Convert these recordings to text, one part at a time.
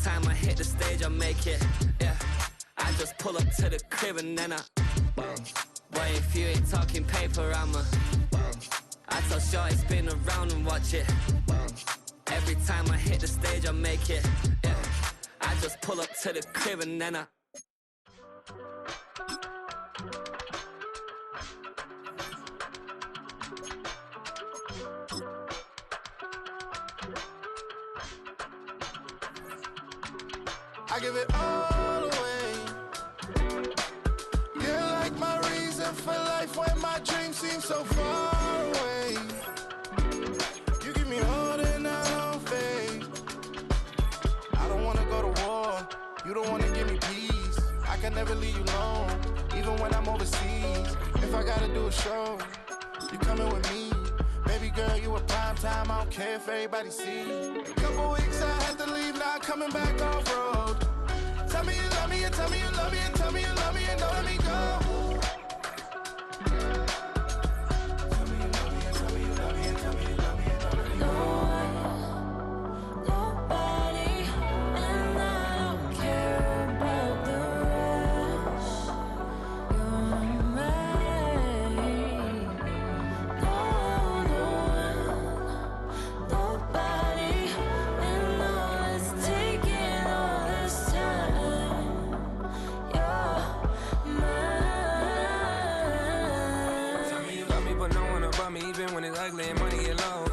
time I hit the stage, I make it. Yeah, I just pull up to the crib and then I boy, if you ain't talking paper, I'ma I tell Shorty spin around and watch it. Every time I hit the stage, I make it. Yeah, I just pull up to the crib and then I give it all away. You're like my reason for life when my dreams seem so far away. You give me all that I don't fade. I don't wanna go to war. You don't wanna give me peace. I can never leave you alone, even when I'm overseas. If I gotta do a show, you coming with me. Baby girl, you a prime time. I don't care if everybody sees. Couple weeks I had to leave, now I'm coming back off road. Tell me you love me and tell me you love me and tell me you love me and don't let me go. Tell me you love me and tell me you love me and tell me you love me and don't let me go. Nobody, and I don't care about the rest. You're mine. Nobody, and all it's taking all this time. You're mine. Tell me you love me, but no one above me, even when it's ugly and money get low.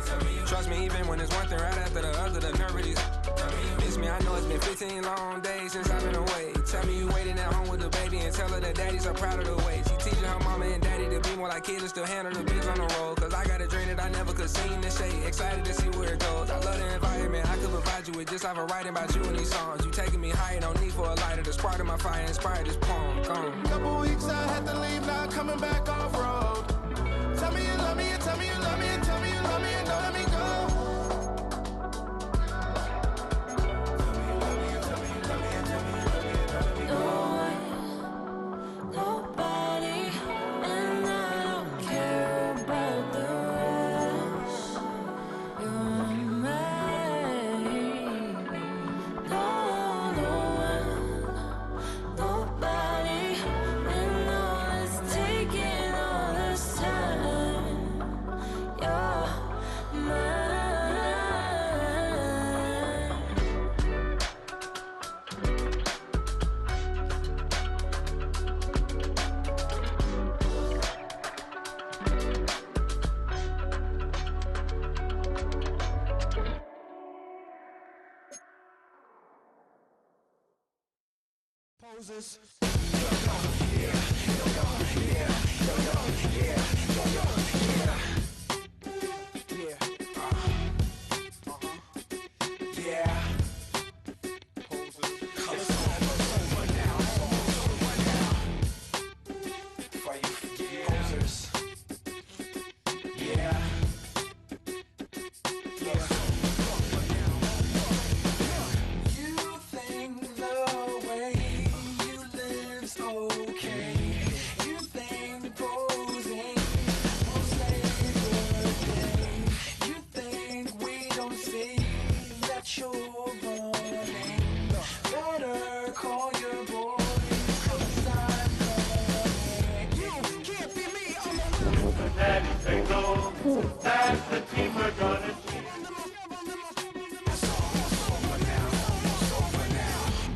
Trust me, even when it's one thing right after the other, the nerve really. Tell me you miss me, I know it's been 15 long days since I've been away. Tell me you waiting at home with the baby and tell her that daddy's so proud of the way. She teaching her mama and daddy to be more like kids and still handle the biz on the road. Cause I got a dream that I never could see in the shade. Excited to see where it goes. I love the environment, I could provide you with just like a writing about you in these songs. You taking me higher, no need for a lighter. The spark of my fire inspired this poem. Gone. Couple weeks I had to leave, now I'm coming back off road. Tell me you love me and tell me you love me and tell me you love me and don't let me go. Tell me you love me and tell me you love me and tell me you love me and don't let me go. Nobody, and I don't care about the rest. You're mine. Nobody, and all it's taking all this time. You're mine. Poses. That's the team we're gonna see.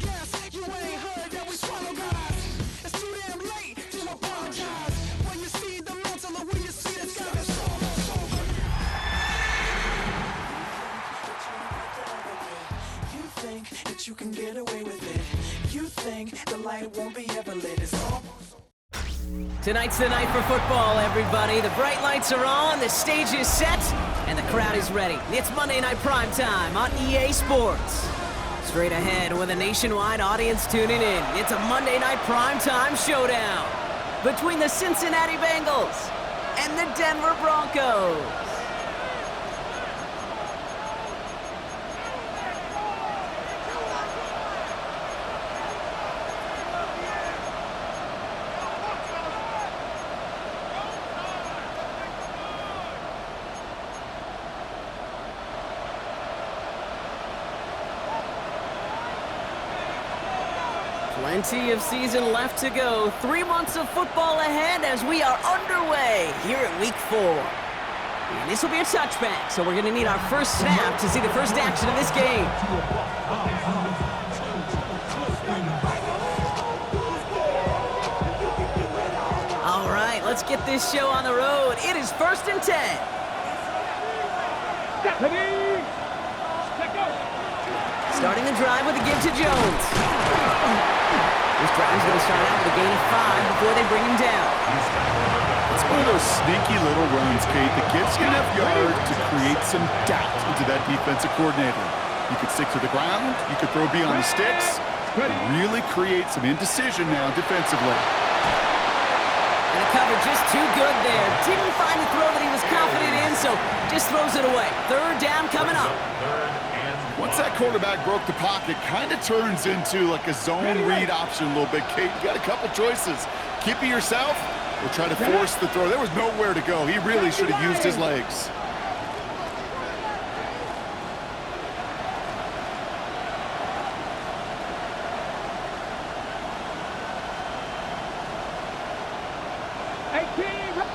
Guess you ain't heard that we swallow guys. It's too damn late to apologize. When you see the mantle or when you see the sky, it's over. You think that you can get away with it. You think the light won't be ever lit. It's all. Tonight's the night for football, everybody. The bright lights are on, the stage is set, and the crowd is ready. It's Monday Night Primetime on EA Sports. Straight ahead with a nationwide audience tuning in, it's a Monday Night Primetime showdown between the Cincinnati Bengals and the Denver Broncos. Plenty of season left to go. 3 months of football ahead as we are underway here in Week 4. And this will be a touchback, so we're going to need our first snap to see the first action of this game. All right, let's get this show on the road. It is 1st and 10. Starting the drive with a give to Jones. This drive's going to start out with a gain of 5 before they bring him down. It's one of those sneaky little runs, Kate, that gets you enough yards to create some doubt into that defensive coordinator. You could stick to the ground, you could throw beyond the sticks, and really create some indecision now defensively. And the cover just too good there. Didn't find the throw that he was confident in, so just throws it away. 3rd down coming up. Once that quarterback broke the pocket, kind of turns into like a zone read option a little bit, Kate. You got a couple choices. Keep it yourself or try to force the throw. There was nowhere to go. He really should have used his legs.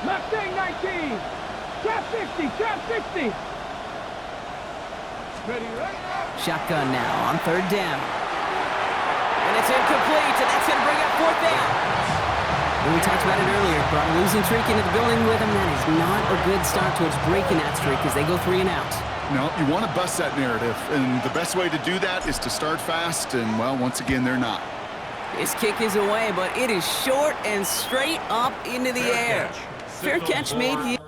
Left 19. Trap 60. Trap 60. Ready, right now. Shotgun now on 3rd down. And it's incomplete, and that's going to bring up 4th down. We talked about it earlier. Brought a losing streak into the building with him. That is not a good start towards breaking that streak as they go 3 and out. No, you want to bust that narrative, and the best way to do that is to start fast, and, well, once again, they're not. This kick is away, but it is short and straight up into the air. Fair catch made here.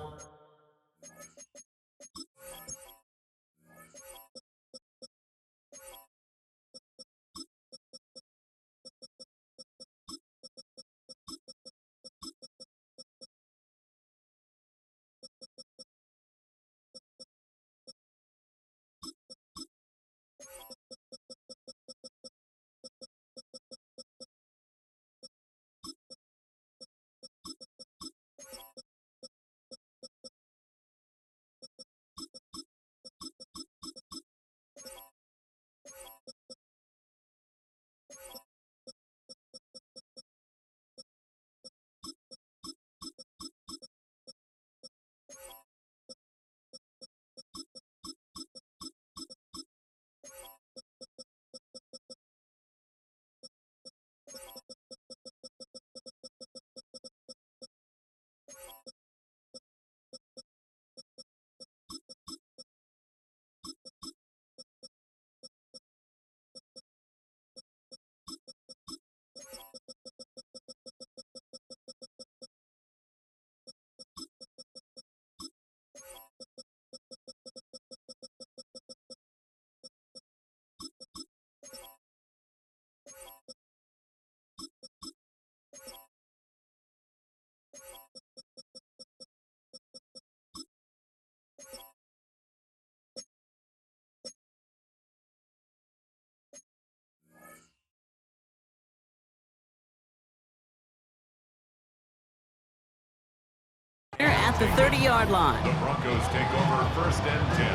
At the 30-yard line. The Broncos take over 1st and 10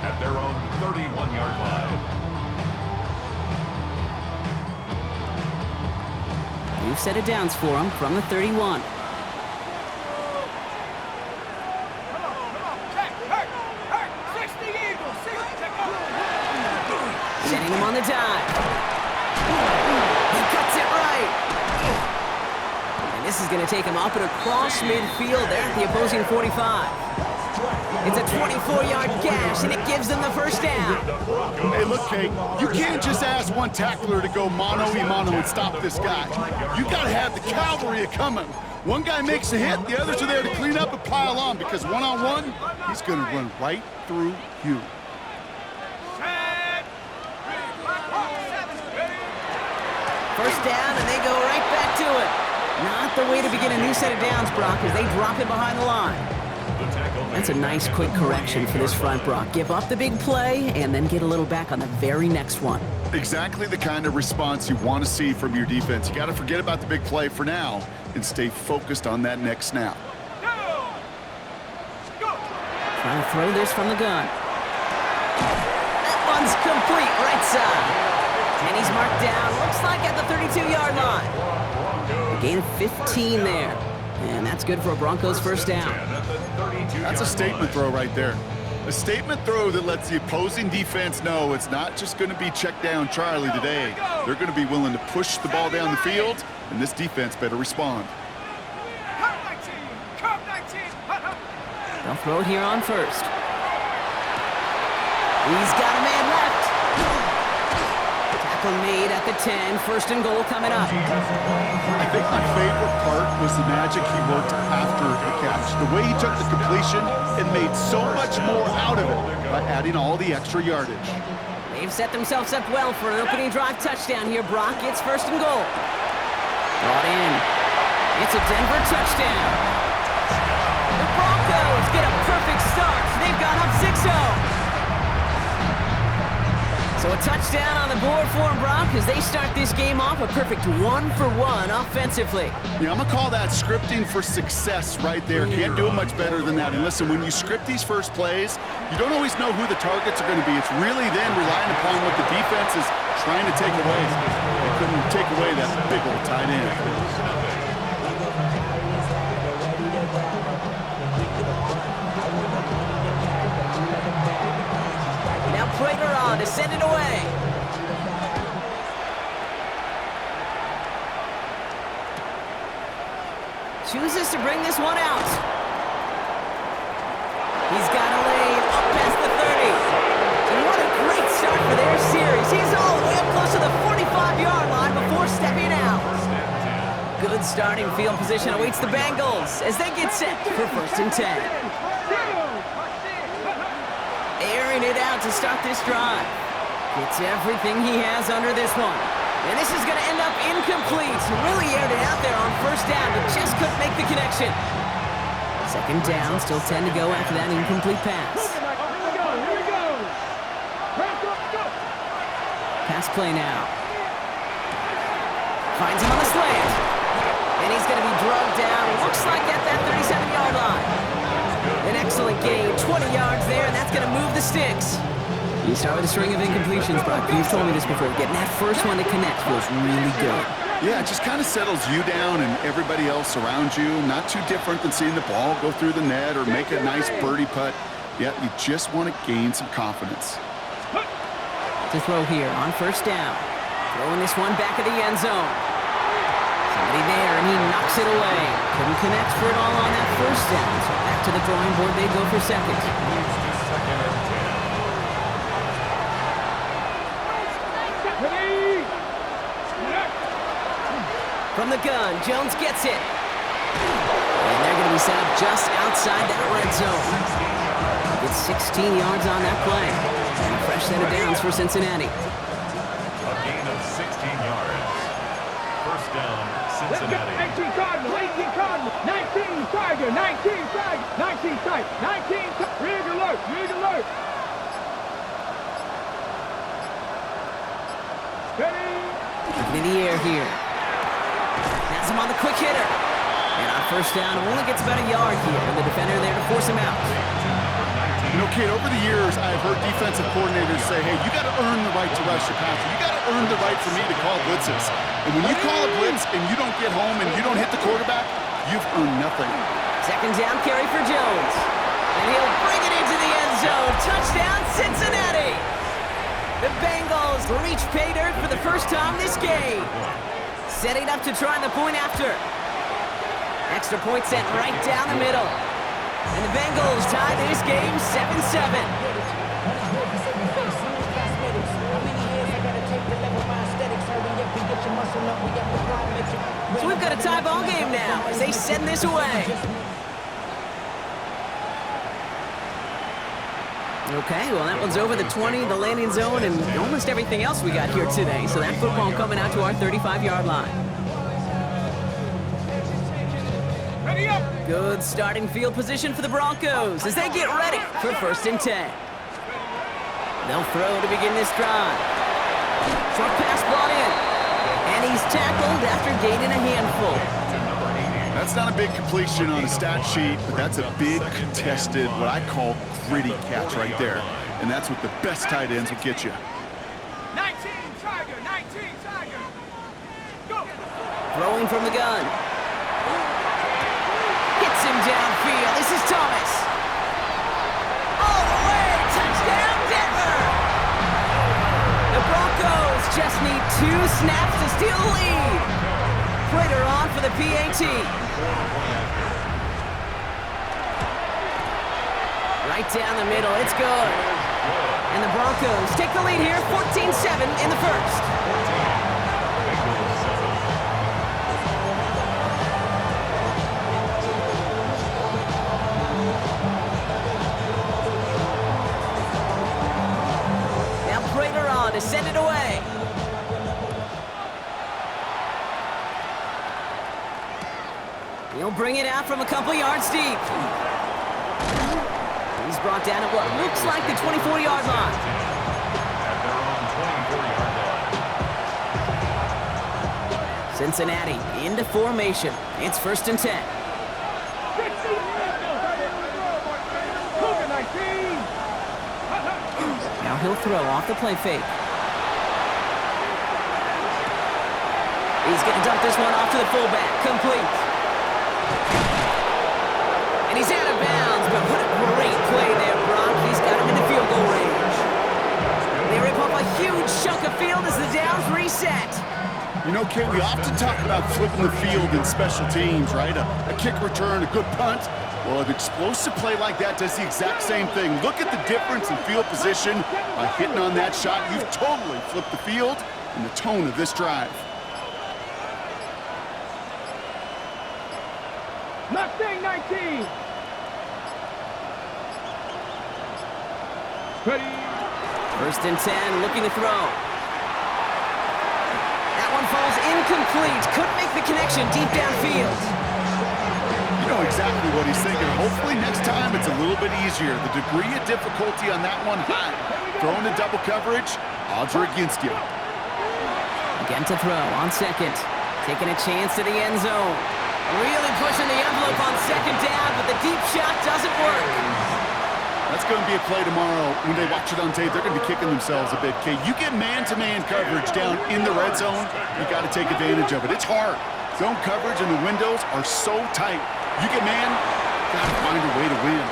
at their own 31-yard line. New set of downs for him from the 31. Setting him on the dive. He cuts it right. And this is going to take him up and across midfield there at the opposing 45. It's a 24-yard gash, and it gives them the 1st down. Hey, look, Kate, you can't just ask one tackler to go mano-a-mano and stop this guy. You got to have the cavalry coming. One guy makes a hit, the others are there to clean up and pile on, because one-on-one, he's going to run right through you. First down, and they go right back to it. Not the way to begin a new set of downs, Brock, as they drop it behind the line. That's a nice, quick correction for this front, Brock. Give up the big play, and then get a little back on the very next one. Exactly the kind of response you want to see from your defense. You got to forget about the big play for now and stay focused on that next snap. Trying to throw this from the gun. That one's complete, right side. And he's marked down, looks like at the 32-yard line. A gain of 15 there. And that's good for a Broncos first down. That's a statement throw right there. A statement throw that lets the opposing defense know it's not just going to be check down Charlie today. They're going to be willing to push the ball down the field, and this defense better respond. They'll throw it here on first. He's got a man left. Tackle made at the 10. First and goal coming up. I think my favorite part was the magic he worked after the catch. The way he took the completion and made so much more out of it by adding all the extra yardage. They've set themselves up well for an opening drive touchdown here. Brock gets first and goal. Brought in. It's a Denver touchdown. The Broncos get a perfect start. They've got up 6-0. So a touchdown on the board for them, Brock, as they start this game off a perfect 1-for-1 offensively. Yeah, I'm going to call that scripting for success right there. Can't do it much better than that. And listen, when you script these first plays, you don't always know who the targets are going to be. It's really then relying upon what the defense is trying to take away. They couldn't take away that big old tight end. Prater on to send it away. Chooses to bring this one out. He's got a lane up past the 30. And what a great start for their series. He's all the way up close to the 45-yard line before stepping out. Good starting field position awaits the Bengals as they get set for first and 10. Airing it out to start this drive. Gets everything he has under this one. And this is going to end up incomplete. Really aired it out there on first down, but just couldn't make the connection. Second down, still 10 to go after that incomplete pass. Pass play now. Finds him on the slant. And he's going to be drugged down. Looks like at that 37-yard line. An excellent gain, 20 yards there, and that's going to move the sticks. You start with a string of incompletions, Brock. You've told me this before. Getting that first one to connect feels really good. Yeah, it just kind of settles you down and everybody else around you. Not too different than seeing the ball go through the net or make a nice birdie putt. Yeah, you just want to gain some confidence. To throw here on first down. Throwing this one back of the end zone. Somebody there, and he knocks it away. Couldn't connect for it all on that first down. So back to the drawing board they go for second. From the gun, Jones gets it. And they're going to be set up just outside that red zone. Gets 16 yards on that play. And a fresh set of downs for Cincinnati. A gain of 16 yards. First down, Cincinnati. 19 Cardinal, 18 Cardinal, 19 Tiger, 19 Tiger, 19 Tiger, 19 Tiger. Rig alert, rig alert. Steady. Looking in the air here. Has him on the quick hitter. And on first down, only gets about a yard here. And the defender there to force him out. You know, Kate, over the years, I've heard defensive coordinators say, hey, you got to earn the right to rush your passer. You got to earn the right for me to call blitzes. And when you call a blitz and you don't get home and you don't hit the quarterback, you've earned nothing. Second down carry for Jones. And he'll bring it into the end zone. Touchdown, Cincinnati! The Bengals reach pay dirt for the first time this game. Setting up to try the point after. Extra point sent right down the middle. And the Bengals tie this game 7-7. So we've got a tie ball game now as they send this away. Okay, well that one's over the 20, the landing zone, and almost everything else we got here today. So that football coming out to our 35-yard line. Ready up. Good starting field position for the Broncos as they get ready for first and 10. They'll throw to begin this drive. Short pass brought in. And he's tackled after gaining a handful. That's not a big completion on a stat sheet, but that's a big contested, what I call gritty catch right there. And that's what the best tight ends will get you. 19 Tiger, 19. Throwing from the gun. Hits him downfield. This is Thomas. All the way. Touchdown, Denver. The Broncos just need 2 snaps to steal the lead. Prater on for the PAT. Right down the middle. It's good. And the Broncos take the lead here, 14-7 in the first. Now Prater on to send it away. He'll bring it out from a couple yards deep. He's brought down at what looks like the 24-yard line. At their own 24-yard line. Cincinnati into formation. It's 1st and 10. Now he'll throw off the play fake. He's going to dump this one off to the fullback. Complete. And he's out of bounds, but what a great play there, Brock. He's got him into field goal range. They rip off a huge chunk of field as the downs reset. You know, Kate, we often talk about flipping the field in special teams, right? A kick return, a good punt. Well, an explosive play like that does the exact same thing. Look at the difference in field position. By hitting on that shot, you've totally flipped the field and the tone of this drive. Mustang 19. Ready. 1st and 10, looking to throw. That one falls incomplete. Couldn't make the connection deep downfield. You know exactly what he's thinking. Hopefully next time it's a little bit easier. The degree of difficulty on that one high. Throwing to double coverage, odds are against you. Again to throw on 2nd. Taking a chance to the end zone. Really pushing the envelope on 2nd down, but the deep shot doesn't work. That's going to be a play tomorrow. When they watch it on tape, they're going to be kicking themselves a bit. Okay, you get man-to-man coverage down in the red zone, you got to take advantage of it. It's hard. Zone coverage and the windows are so tight. You get man, got to find a way to win.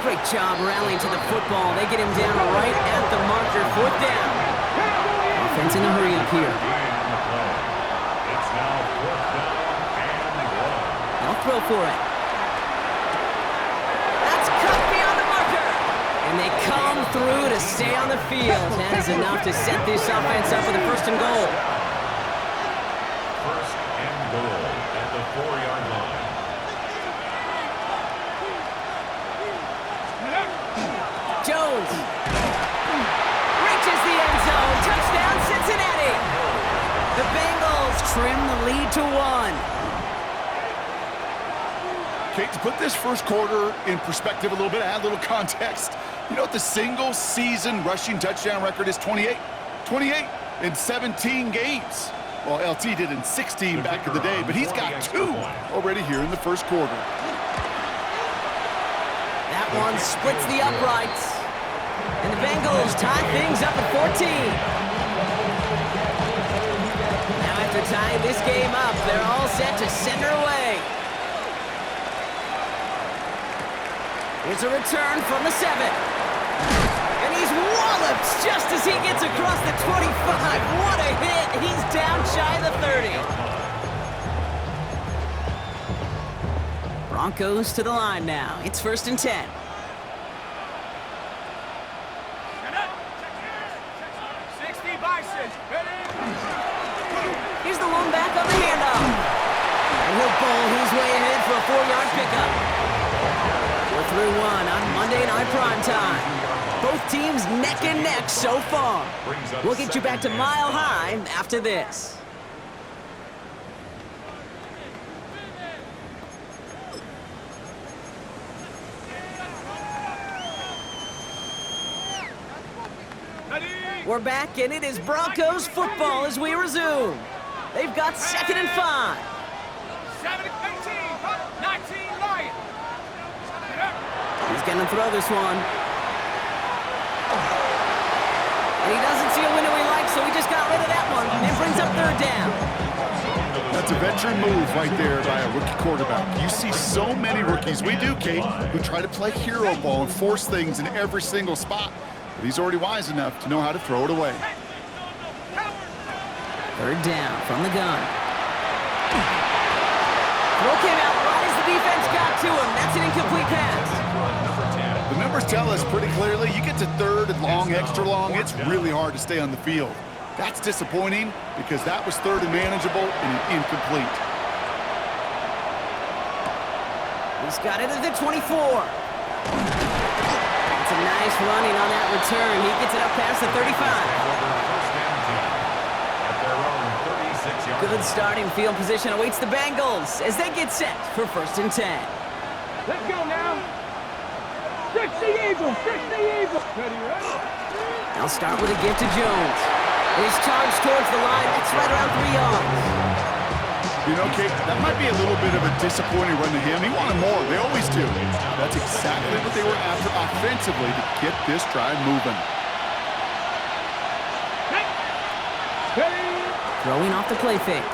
Great job rallying to the football. They get him down right at the marker. 4th down. Offense in a hurry up here. It's now 4th down and 1. They'll throw for it. That's cut beyond the marker. And they come through to stay on the field. That is enough to set this offense up with a 1st and goal. 1st and goal at the 4-yard line. Jones reaches the end zone. Touchdown, Cincinnati. The Bengals trim the lead to 1. Kate, to put this first quarter in perspective a little bit, add a little context. You know what the single-season rushing touchdown record is? 28. 28 in 17 games. Well, LT did in 16 back in the day, but he's got 2 already here in the first quarter. That one splits the uprights. And the Bengals tie things up at 14. Now after tying this game up, they're all set to send her away. Here's a return from the 7. And he's walloped just as he gets across the 25. What a hit. He's down shy of the 30. Broncos to the line now. It's 1st and 10. Here's the one back on the handoff. And he'll bowl his way ahead for a 4-yard pickup. We're through 1 on Monday Night Primetime. Both teams neck and neck so far. We'll get you back to Mile High after this. We're back, and it is Broncos football as we resume. They've got 2nd and 5. 7, 18, 19, Lion. He's going to throw this one. And he doesn't see a window he likes, so he just got rid of that one. And brings up 3rd down. That's a veteran move right there by a rookie quarterback. You see so many rookies, we do, Kate, who try to play hero ball and force things in every single spot. But he's already wise enough to know how to throw it away. Third down from the gun. Throw came out right as the defense got to him. That's an incomplete pass. The numbers tell us pretty clearly, you get to third and long, extra long, it's really hard to stay on the field. That's disappointing because that was third and manageable and an incomplete. He's got it at the 24. It's a nice running on that return. He gets it up past the 35. Good starting field position awaits the Bengals as they get set for 1st and 10. Let's go now. 60 Eagles, 60 Eagles. Ready, ready. They'll start with a gift to Jones. He's charged towards the line. That's right around 3 yards. You know, Kate, that might be a little bit of a disappointing run to him. He wanted more. They always do. That's exactly what they were after offensively to get this drive moving. Throwing off the play fake.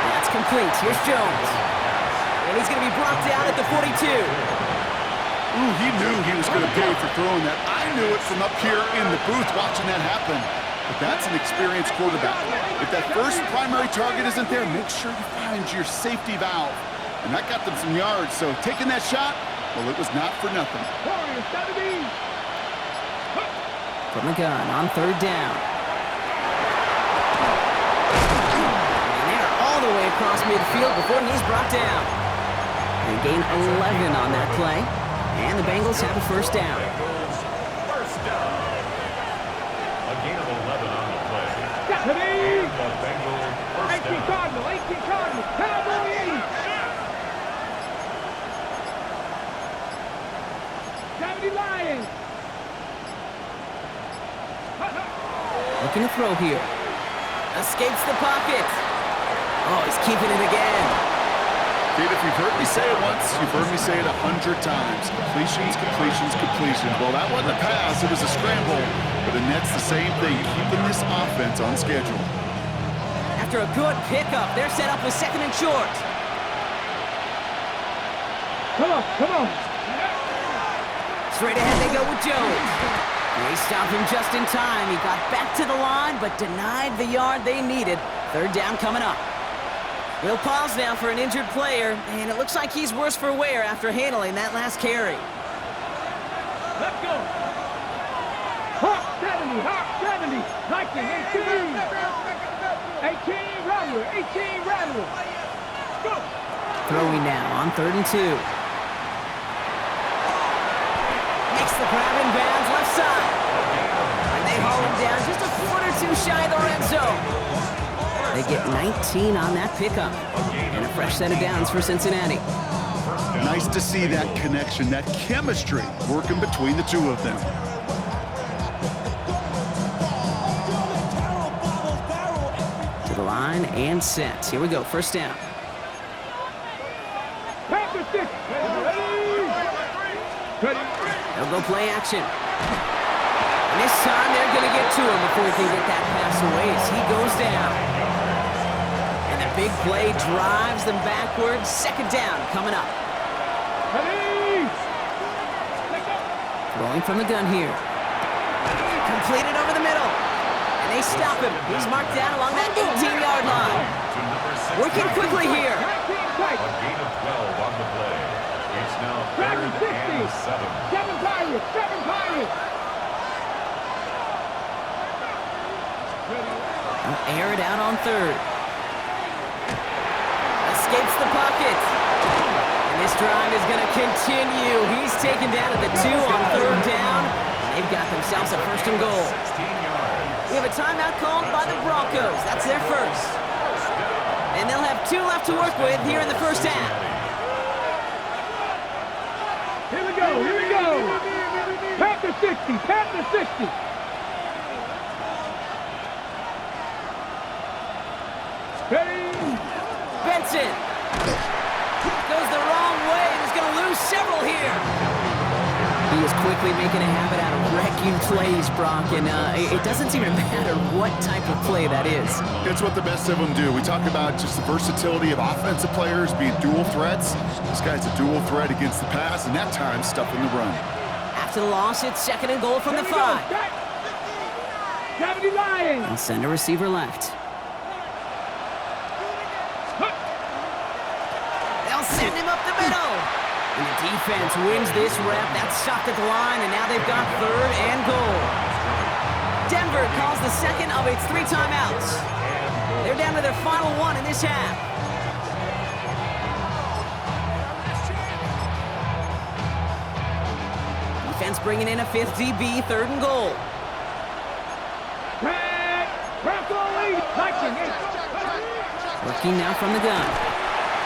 That's complete. Here's Jones. And he's going to be brought down at the 42. Ooh, he knew he was going to pay for throwing that. I knew it from up here in the booth watching that happen. But that's an experienced quarterback. If that first primary target isn't there, make sure you find your safety valve. And that got them some yards. So taking that shot, well, it was not for nothing. From the gun on 3rd down. The way across midfield before he's brought down. They gain 11 on that play, and the Bengals have a 1st down. First down. A gain of 11 on the play. And the Bengals first 18 down. Cardinal, 18 Cardinal, Cowboys. 70 Lions. Looking to throw here. Escapes the pocket. Oh, he's keeping it again. Kate, if you've heard me say it once, you've heard me say it 100 times. Completions, completions, completions. Well, that wasn't a pass, it was a scramble. But the net's the same thing, keeping this offense on schedule. After a good pickup, they're set up with 2nd and short. Come on, come on. Straight ahead they go with Jones. They stopped him just in time. He got back to the line, but denied the yard they needed. 3rd down coming up. We'll pause now for an injured player, and it looks like he's worse for wear after handling that last carry. Let's go. Hawk 70, Hawk 70. Lightning, 18. 18, Rattler, 18, Rattler. Go. Throwing now on 3rd and 2. Makes the grab in bounds left side. And they haul him down just a foot or two shy of the red zone. They get 19 on that pickup. And a fresh set of downs for Cincinnati. Nice to see that connection, that chemistry working between the two of them. To the line and set. Here we go, 1st down. They'll go play action. And this time they're going to get to him before he can get that pass away as he goes down. And the big play drives them backwards. 2nd down coming up. Throwing from the gun here. Completed over the middle. And they stop him. He's marked down along that 18-yard line. Working quickly here. A gain of 12 on the play. It's now 3rd and 7. 7 Pirates, 7 Pirates. They'll air it out on 3rd. Escapes the pocket. And this drive is going to continue. He's taken down at the 2 on 3rd down. They've got themselves a 1st and goal. We have a timeout called by the Broncos. That's their first. And they'll have 2 left to work with here in the 1st half. Here we go, here we go. Panther 60, Panther 60. Ready? Benson goes the wrong way and is going to lose several here. He He is quickly making a habit out of wrecking plays, Brock, and it doesn't seem to matter what type of play that is. It's what the best of them do. We talk about just the versatility of offensive players being dual threats. This guy's a dual threat against the pass, and at times stuffing the run. After the loss, it's 2nd and goal from the 5. 70 Lions. They'll send a receiver left. They'll send him up the middle. And the defense wins this rep. That's stopped at the line, and now they've got 3rd and goal. Denver calls the second of its 3 timeouts. They're down to their final 1 in this half. Defense bringing in a 5th DB, 3rd and goal. Working now from the gun.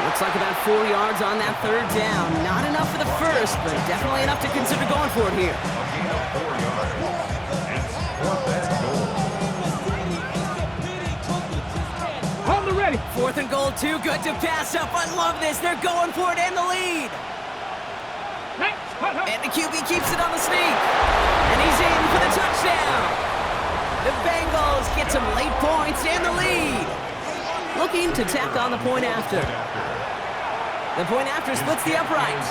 Looks like about 4 yards on that 3rd down. Not enough for the first, but definitely enough to consider going for it here. A gain of 4 yards. It's 4th and goal. On the ready. 4th and goal, too good to pass up. I love this. They're going for it and the lead. And the QB keeps it on the sneak. And he's in for the touchdown. The Bengals get some late points and the lead. Looking to tack on the point after. The point after splits the upright.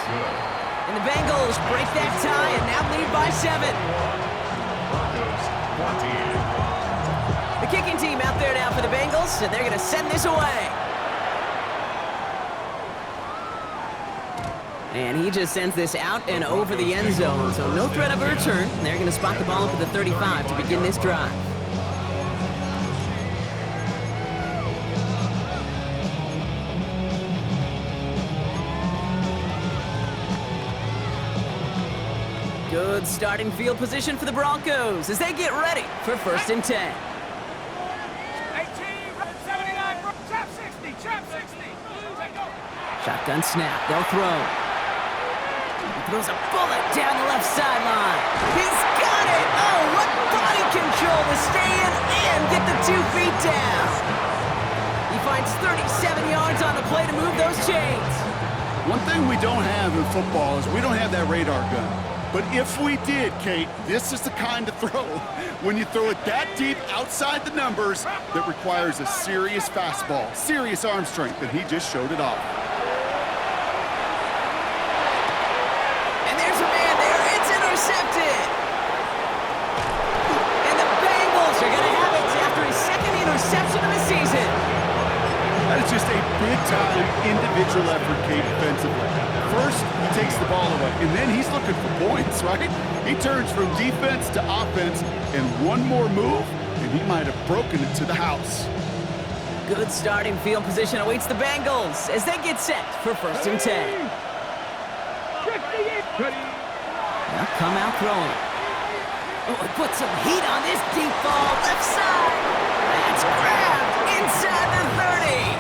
And the Bengals break that tie and now lead by 7. Broncos 14. The kicking team out there now for the Bengals, and they're going to send this away. And he just sends this out and over the end zone, so no threat of a return. They're going to spot the ball up at the 35 to begin this drive. Good starting field position for the Broncos as they get ready for 1st and 10. 79, trap 60, trap 60. Shotgun snap, they'll throw. He throws a bullet down the left sideline. He's got it! Oh, what body control to stay in and get the 2 feet down. He finds 37 yards on the play to move those chains. One thing we don't have in football is we don't have that radar gun. But if we did, Kate, this is the kind of throw, when you throw it that deep outside the numbers, that requires a serious fastball, serious arm strength, and he just showed it off. And there's a man there. It's intercepted. And the Bengals are going to have it after his 2nd interception of the season. That is just a big-time individual effort, Kate, defensively. First, he takes the ball away, and then he's looking for points, right? He turns from defense to offense, and one more move, and he might have broken it to the house. Good starting field position awaits the Bengals as they get set for 1st and 10. Now come out throwing. Oh, it puts some heat on this deep ball, left side. That's grabbed inside the 30.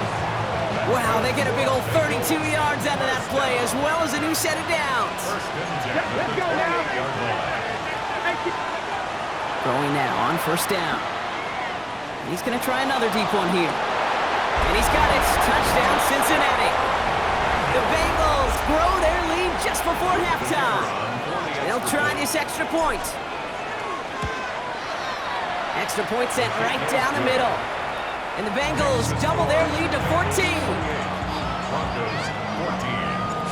Wow, they get a big old 32 yards out of that play, as well as a new set of downs. Let's go now. Throwing now on 1st down. He's going to try another deep one here. And he's got it. Touchdown, Cincinnati. The Bengals grow their lead just before halftime. They'll try this extra point. Extra point sent right down the middle. And the Bengals double their lead to 14. Broncos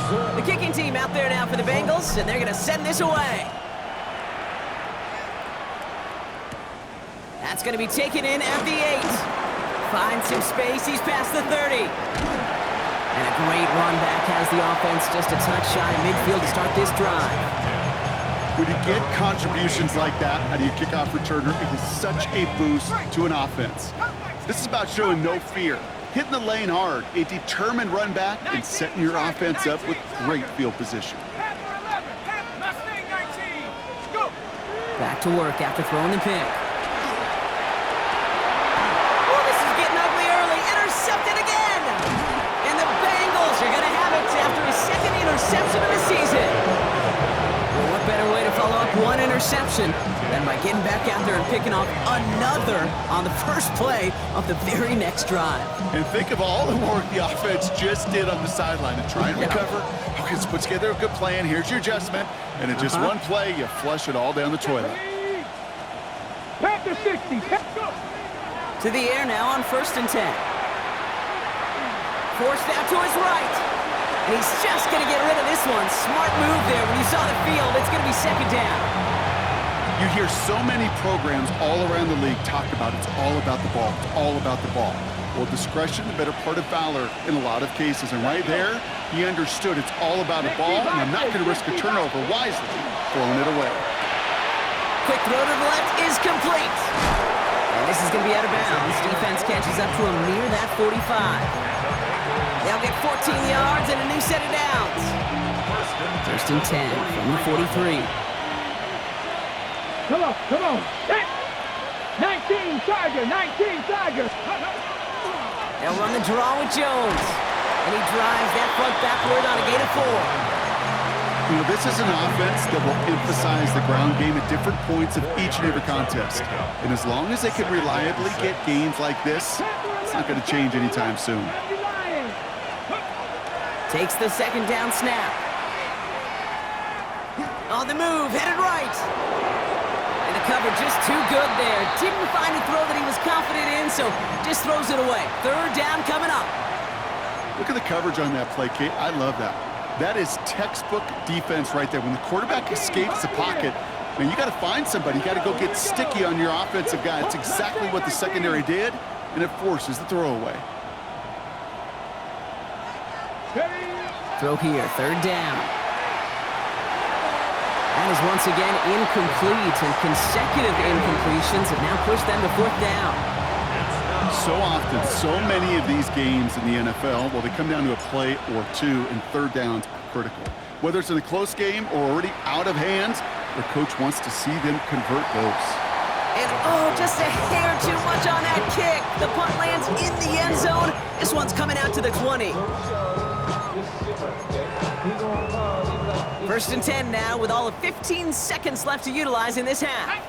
14. The kicking team out there now for the Bengals, and they're going to send this away. That's going to be taken in at the 8. Finds some space. He's past the 30. And a great run back has the offense just a touch shy of midfield to start this drive. When you get contributions like that out of your kickoff returner, it is such a boost to an offense. This is about showing no fear, hitting the lane hard, a determined run back, and setting your offense up with great field position. Back to work after throwing the pick. Oh, this is getting ugly early. Intercepted again. And the Bengals are going to have it after his 2nd interception of the season. Well, what better way to follow up one interception than by getting back out there and picking off another on the first play of the very next drive. And think of all the work the offense just did on the sideline to try and recover. defense puts together a good plan. Here's your adjustment. And in just one play, you flush it all down the toilet. Pack to 60. Go. To the air now on 1st and 10. Forced out to his right. And he's just going to get rid of this one. Smart move there. When you saw the field, it's going to be 2nd down. You hear so many programs all around the league talk about it's all about the ball. It's all about the ball. Well, discretion, the better part of valor in a lot of cases. And right there, he understood it's all about a ball, and I'm not going to risk a turnover, wisely throwing it away. Quick throw to the left is complete. And this is going to be out of bounds. Defense catches up to him near that 45. They'll get 14 yards and a new set of downs. 1st and 10 from the 43. Come on. 19 Tiger, 19 Tiger. They'll run the draw with Jones. And he drives that front backward on a gain of 4. You know, this is an offense that will emphasize the ground game at different points of each and every contest. And as long as they can reliably get gains like this, it's not going to change anytime soon. Takes the 2nd down snap. On the move, headed right. And the cover just too good there. Didn't find a throw that he was confident in, so just throws it away. 3rd down coming up. Look at the coverage on that play, Kate. I love that. That is textbook defense right there. When the quarterback escapes the pocket, man, you got to find somebody. You got to go get sticky on your offensive guy. It's exactly what the secondary did, and it forces the throwaway. Throw here, 3rd down. That is once again incomplete, and consecutive incompletions have now pushed them to 4th down. So often, so many of these games in the NFL, well, they come down to a play or two, and 3rd downs are critical. Whether it's in a close game or already out of hands, their coach wants to see them convert those. And just a hair too much on that kick. The punt lands in the end zone. This one's coming out to the 20. 1st and 10 now with all of 15 seconds left to utilize in this half.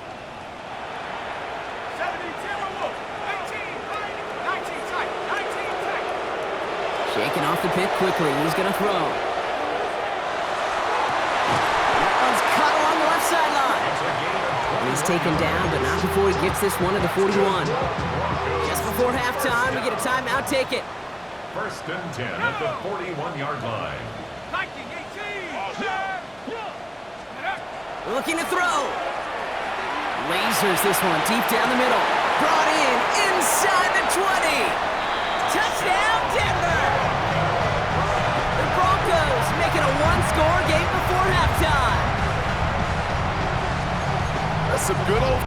Shaking off the pit quickly. He's going to throw. That one's cut along the left sideline. And he's taken down, but not before he gets this one to the 41. Just before halftime, we get a timeout. Take it. 1st and 10 at the 41-yard line. Looking to throw. Lasers this one deep down the middle. Brought in inside the 20. Touchdown, Denver! The Broncos making a one-score game before halftime. That's some good old...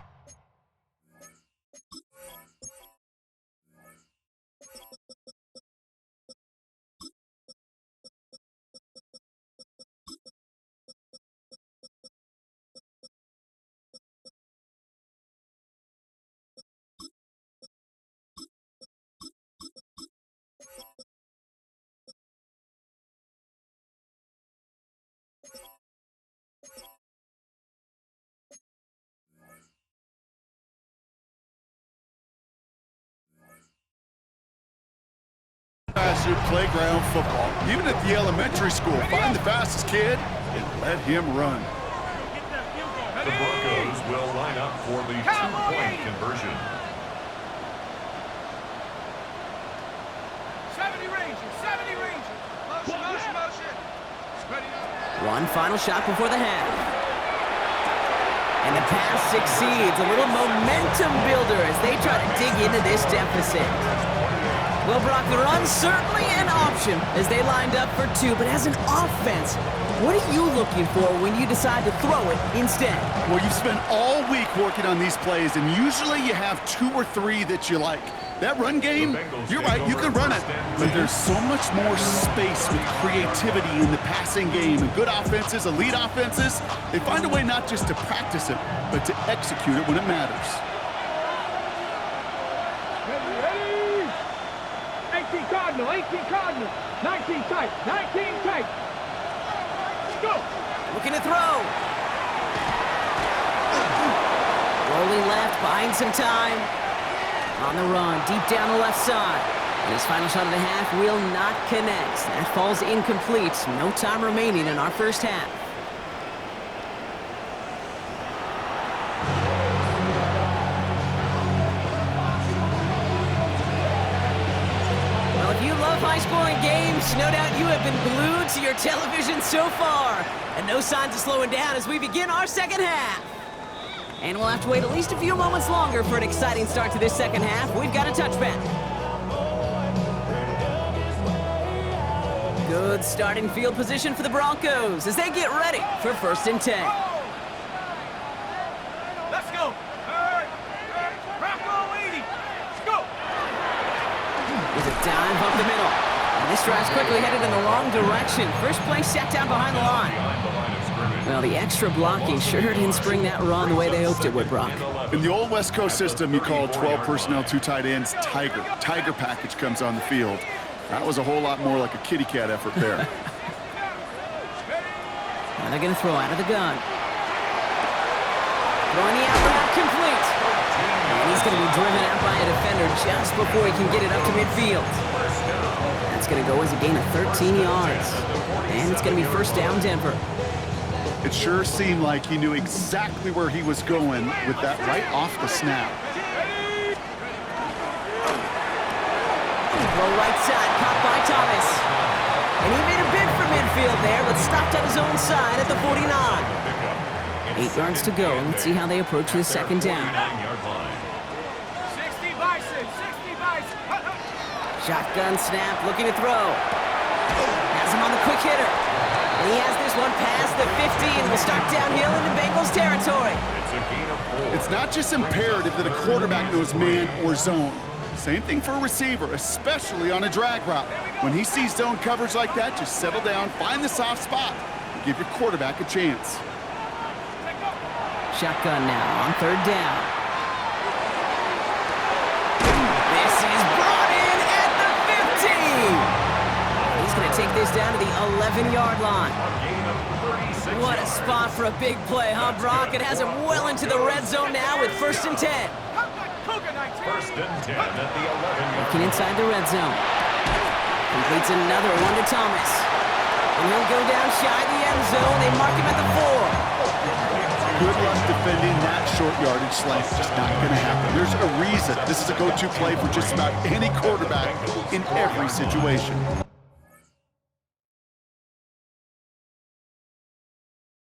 Faster playground football. Even at the elementary school, find the fastest kid and let him run. The Broncos will line up for the two-point conversion. 70 Rangers. Motion. One final shot before the half. And the pass succeeds. A little momentum builder as they try to dig into this deficit. Well, Brock, the run's certainly an option as they lined up for 2, but as an offense, what are you looking for when you decide to throw it instead? Well, you've spent all week working on these plays, and usually you have 2 or 3 that you like. That run game, you're right, you can run it, but there's so much more space with creativity in the passing game. And good offenses, elite offenses, they find a way not just to practice it, but to execute it when it matters. 18 Cardinal, 19 tight, go! Looking to throw. Rolling left, buying some time. On the run, deep down the left side. And his final shot of the half will not connect. That falls incomplete. No time remaining in our first half. Well, if you love high-scoring games, no doubt you have been glued to your television so far. And no signs of slowing down as we begin our second half. And we'll have to wait at least a few moments longer for an exciting start to this second half. We've got a touchback. Good starting field position for the Broncos as they get ready for 1st and 10. Let's go. Bronco 80. Go. With a dive up the middle. And this drive's quickly headed in the wrong direction. First play set down behind the line. Well, the extra blocking sure didn't spring that run the way they hoped it would, Brock. In the old West Coast system, you call 12 personnel, 2 tight ends, Tiger. Tiger package comes on the field. That was a whole lot more like a kitty cat effort there. Now they're going to throw out of the gun. Throwing the out route complete. And he's going to be driven out by a defender just before he can get it up to midfield. That's going to go as a gain of 13 yards. And it's going to be 1st down, Denver. It sure seemed like he knew exactly where he was going with that right off the snap. The right side, caught by Thomas. And he made a bid for midfield there, but stopped on his own side at the 49. 8 yards to go, and let's see how they approach this second down. 60 bison, 60 bison. Shotgun snap, looking to throw. Has him on the quick hitter. And he has this one past the 50 and will start downhill into Bengals territory. It's It's not just imperative that a quarterback knows man or zone. Same thing for a receiver, especially on a drag route. When he sees zone coverage like that, just settle down, find the soft spot, and give your quarterback a chance. Shotgun now on 3rd down. This is brought in at the 50. He's going to take this down to the 11-yard line. What a spot for a big play, huh, Brock? It has him well into the red zone now with 1st and 10. 1st and 10 at the 11. Looking inside the red zone. Completes another one to Thomas. And he'll go down shy of the end zone. They mark him at the 4. Good luck defending that short yardage slant. Just not going to happen. There's a reason this is a go-to play for just about any quarterback in every situation.